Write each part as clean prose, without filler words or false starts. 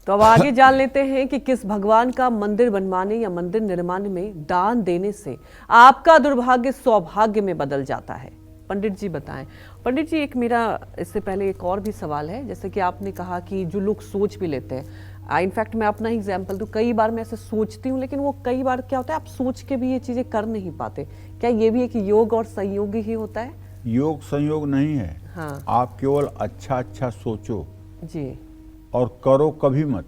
तो अब आगे जान लेते हैं कि किस भगवान का मंदिर बनवाने या मंदिर निर्माण में दान देने से आपका दुर्भाग्य सौभाग्य में बदल जाता है। पंडित जी बताएं। पंडित जी, एक मेरा इससे पहले एक और भी सवाल है। जैसे कि आपने कहा कि जो लोग सोच भी लेते हैं, इनफैक्ट मैं अपना एग्जाम्पल दूं, कई बार मैं ऐसे सोचती हूँ लेकिन वो कई बार क्या होता है, आप सोच के भी ये चीजें कर नहीं पाते। क्या ये भी एक योग और संयोग ही होता है? योग संयोग नहीं है। हाँ। आप केवल अच्छा अच्छा सोचो जी। और करो कभी मत।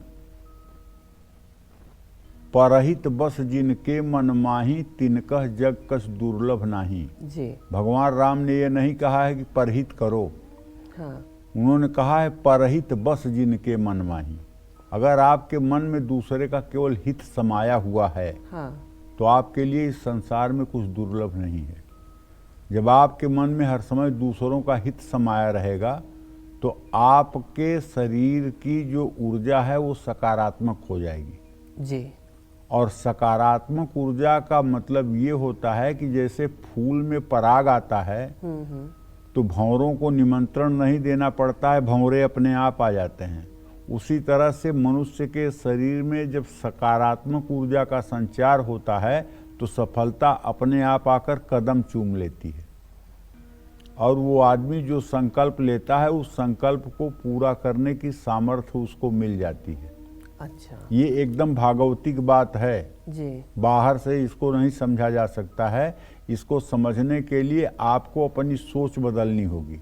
परहित बस जिनके मन माही, तिनकह जग कस दुर्लभ नाही। जी। भगवान राम ने यह नहीं कहा है कि परहित करो। हाँ। उन्होंने कहा है परहित बस जिनके मन माही। अगर आपके मन में दूसरे का केवल हित समाया हुआ है, हाँ। तो आपके लिए इस संसार में कुछ दुर्लभ नहीं है। जब आपके मन में हर समय दूसरों का हित समाया रहेगा, तो आपके शरीर की जो ऊर्जा है वो सकारात्मक हो जाएगी। जी। और सकारात्मक ऊर्जा का मतलब ये होता है कि जैसे फूल में पराग आता है तो भंवरों को निमंत्रण नहीं देना पड़ता है, भंवरे अपने आप आ जाते हैं। उसी तरह से मनुष्य के शरीर में जब सकारात्मक ऊर्जा का संचार होता है तो सफलता अपने आप आकर कदम चूम लेती है। और वो आदमी जो संकल्प लेता है, उस संकल्प को पूरा करने की सामर्थ्य उसको मिल जाती है। अच्छा। ये एकदम भागवतिक बात है जी। बाहर से इसको नहीं समझा जा सकता है। इसको समझने के लिए आपको अपनी सोच बदलनी होगी।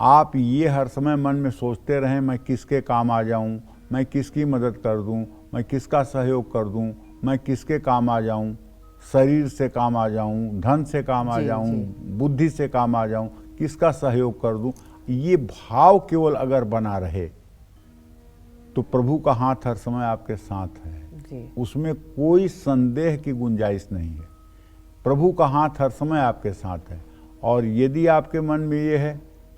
आप ये हर समय मन में सोचते रहें, मैं किसके काम आ जाऊं, मैं किसकी मदद कर दूं, मैं किसका सहयोग कर दूं, मैं किसके काम आ जाऊं, शरीर से काम आ जाऊं, धन से काम आ जाऊं, बुद्धि से काम आ जाऊं, किसका सहयोग कर दूं। ये भाव केवल अगर बना रहे तो प्रभु का हाथ हर समय आपके साथ है जी। उसमें कोई संदेह की गुंजाइश नहीं है। प्रभु का हाथ हर समय आपके साथ है। और यदि आपके मन में ये है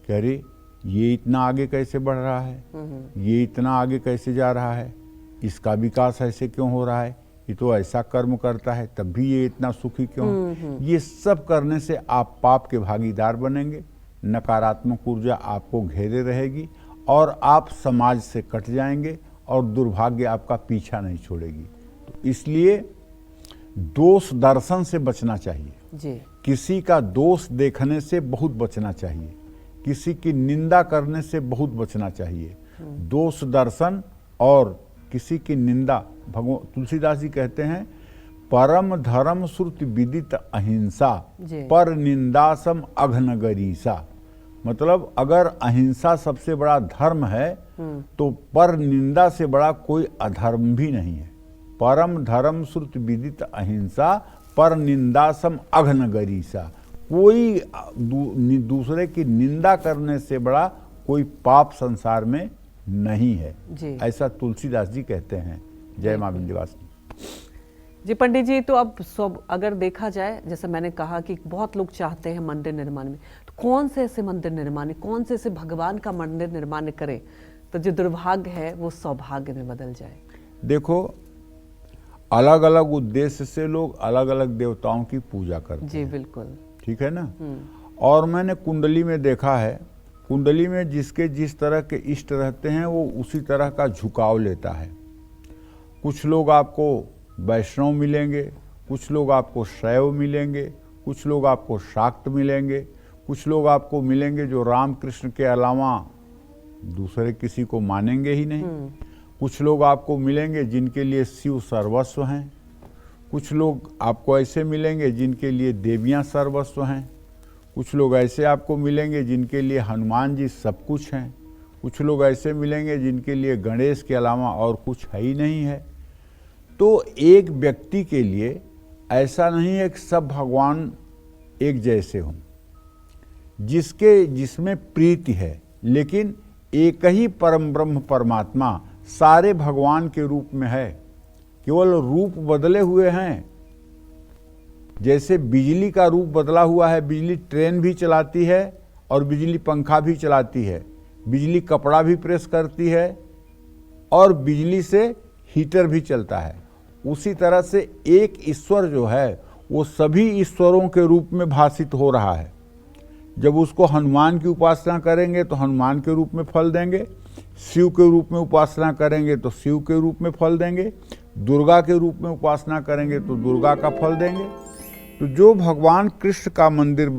कि अरे ये इतना आगे कैसे बढ़ रहा है, ये इतना आगे कैसे जा रहा है, इसका विकास ऐसे क्यों हो रहा है, ये तो ऐसा कर्म करता है तब भी ये इतना सुखी क्यों, ये सब करने से आप पाप के भागीदार बनेंगे। नकारात्मक ऊर्जा आपको घेरे रहेगी और आप समाज से कट जाएंगे और दुर्भाग्य आपका पीछा नहीं छोड़ेगी। तो इसलिए दोष दर्शन से बचना चाहिए जी। किसी का दोष देखने से बहुत बचना चाहिए, किसी की निंदा करने से बहुत बचना चाहिए। दोष दर्शन और किसी की निंदा, भगवान तुलसीदास जी कहते हैं परम धर्म श्रुति विदित अहिंसा, पर निंदासम अघनगरीसा। मतलब अगर अहिंसा सबसे बड़ा धर्म है तो पर निंदा से बड़ा कोई अधर्म भी नहीं है। परम धर्म श्रुति विदित अहिंसा, पर निंदासम अघनगरीसा। कोई दूसरे की निंदा करने से बड़ा कोई पाप संसार में नहीं है जी। ऐसा तुलसीदास जी कहते हैं। जय मां विंध्यवासिनी। जी पंडित जी, तो अब सब अगर देखा जाए, जैसे मैंने कहा कि बहुत लोग चाहते हैं मंदिर निर्माण में, तो कौन से ऐसे मंदिर निर्माण, कौन से ऐसे भगवान का मंदिर निर्माण करें तो जो दुर्भाग्य है वो सौभाग्य में बदल जाए? देखो, अलग अलग उद्देश्य से लोग अलग अलग देवताओं की पूजा करते हैं। जी बिल्कुल, ठीक है ना। और मैंने कुंडली में देखा है, कुंडली में जिसके जिस तरह के इष्ट रहते हैं वो उसी तरह का झुकाव लेता है। कुछ लोग आपको वैष्णव मिलेंगे, कुछ लोग आपको शैव मिलेंगे, कुछ लोग आपको शाक्त मिलेंगे, कुछ लोग आपको मिलेंगे जो राम कृष्ण के अलावा दूसरे किसी को मानेंगे ही नहीं। कुछ लोग आपको मिलेंगे जिनके लिए शिव सर्वस्व हैं, कुछ लोग आपको ऐसे मिलेंगे जिनके लिए देवियां सर्वस्व हैं, कुछ लोग ऐसे आपको मिलेंगे जिनके लिए हनुमान जी सब कुछ हैं, कुछ लोग ऐसे मिलेंगे जिनके लिए गणेश के अलावा और कुछ है ही नहीं है। तो एक व्यक्ति के लिए ऐसा नहीं है कि सब भगवान एक जैसे हों, जिसमें प्रीति है, लेकिन एक ही परम ब्रह्म परमात्मा सारे भगवान के रूप में है, केवल रूप बदले हुए हैं। जैसे बिजली का रूप बदला हुआ है, बिजली ट्रेन भी चलाती है और बिजली पंखा भी चलाती है, बिजली कपड़ा भी प्रेस करती है और बिजली से हीटर भी चलता है। उसी तरह से एक ईश्वर जो है वो सभी ईश्वरों के रूप में भाषित हो रहा है। जब उसको हनुमान की उपासना करेंगे तो हनुमान के रूप में फल देंगे, शिव के रूप में उपासना करेंगे तो शिव के रूप में फल देंगे, दुर्गा के रूप में उपासना करेंगे तो दुर्गा का फल देंगे। तो जो भगवान कृष्ण का मंदिर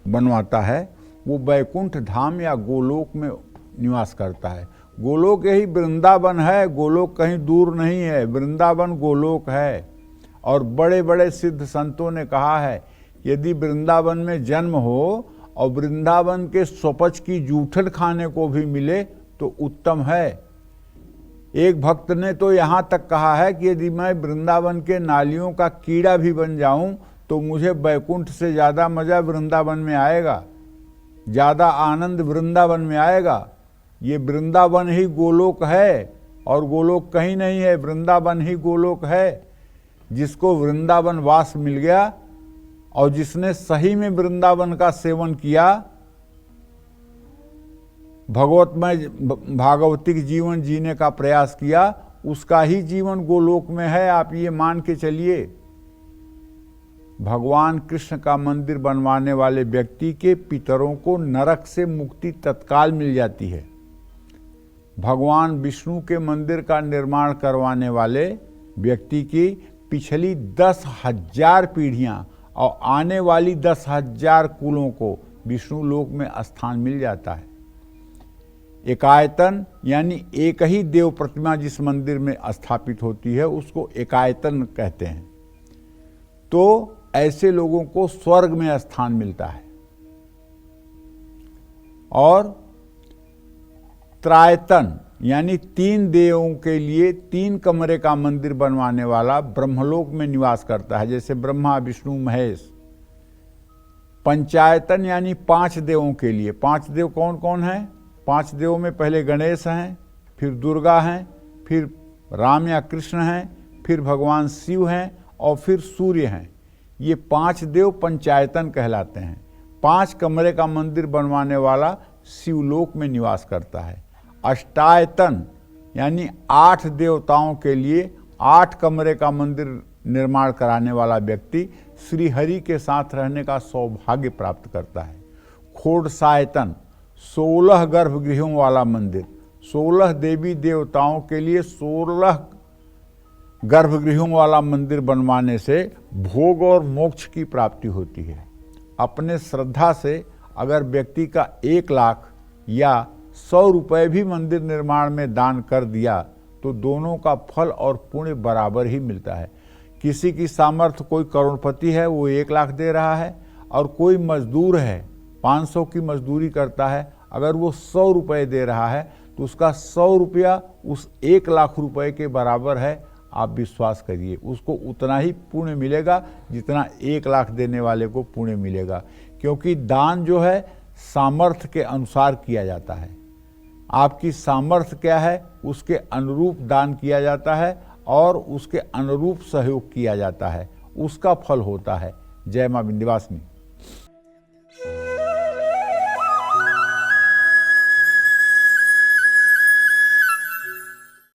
बनवाता है वो वैकुंठ धाम या गोलोक में निवास करता है। गोलोक यही वृंदावन है, गोलोक कहीं दूर नहीं है, वृंदावन गोलोक है। और बड़े बड़े सिद्ध संतों ने कहा है यदि वृंदावन में जन्म हो और वृंदावन के स्वपच की जूठन खाने को भी मिले तो उत्तम है। एक भक्त ने तो यहाँ तक कहा है कि यदि मैं वृंदावन के नालियों का कीड़ा भी बन जाऊं तो मुझे वैकुंठ से ज़्यादा मज़ा वृंदावन में आएगा, ज़्यादा आनंद वृंदावन में आएगा। ये वृंदावन ही गोलोक है और गोलोक कहीं नहीं है, वृंदावन ही गोलोक है। जिसको वृंदावन वास मिल गया और जिसने सही में वृंदावन का सेवन किया, भगवतमय भागवतिक जीवन जीने का प्रयास किया, उसका ही जीवन गोलोक में है। आप ये मान के चलिए। भगवान कृष्ण का मंदिर बनवाने वाले व्यक्ति के पितरों को नरक से मुक्ति तत्काल मिल जाती है। भगवान विष्णु के मंदिर का निर्माण करवाने वाले व्यक्ति की पिछली 10,000 पीढ़ियां और आने वाली 10,000 कुलों को विष्णु लोक में स्थान मिल जाता है। एकायतन यानी एक ही देव प्रतिमा जिस मंदिर में स्थापित होती है उसको एकायतन कहते हैं। तो ऐसे लोगों को स्वर्ग में स्थान मिलता है। और त्रायतन यानी 3 देवों के लिए 3 कमरे का मंदिर बनवाने वाला ब्रह्मलोक में निवास करता है, जैसे ब्रह्मा विष्णु महेश। पंचायतन यानी 5 देवों के लिए। 5 देव कौन कौन हैं? 5 देवों में पहले गणेश हैं, फिर दुर्गा हैं, फिर राम या कृष्ण हैं, फिर भगवान शिव हैं और फिर सूर्य हैं। ये 5 देव पंचायतन कहलाते हैं। 5 कमरे का मंदिर बनवाने वाला शिवलोक में निवास करता है। अष्टायतन यानी 8 देवताओं के लिए 8 कमरे का मंदिर निर्माण कराने वाला व्यक्ति श्री हरि के साथ रहने का सौभाग्य प्राप्त करता है। खोड़सायतन 16 गर्भगृहों वाला मंदिर। 16 देवी देवताओं के लिए 16 गर्भगृहों वाला मंदिर बनवाने से भोग और मोक्ष की प्राप्ति होती है। अपने श्रद्धा से अगर व्यक्ति का 1 लाख या 100 रुपये भी मंदिर निर्माण में दान कर दिया तो दोनों का फल और पुण्य बराबर ही मिलता है। किसी की सामर्थ्य, कोई करोड़पति है वो 1 लाख दे रहा है और कोई मजदूर है 500 की मजदूरी करता है, अगर वो 100 रुपये दे रहा है तो उसका 100 रुपया उस 1 लाख रुपए के बराबर है। आप विश्वास करिए उसको उतना ही पुण्य मिलेगा जितना 1 लाख देने वाले को पुण्य मिलेगा, क्योंकि दान जो है सामर्थ्य के अनुसार किया जाता है। आपकी सामर्थ्य क्या है उसके अनुरूप दान किया जाता है और उसके अनुरूप सहयोग किया जाता है, उसका फल होता है। जय मां विंध्यवासिनी।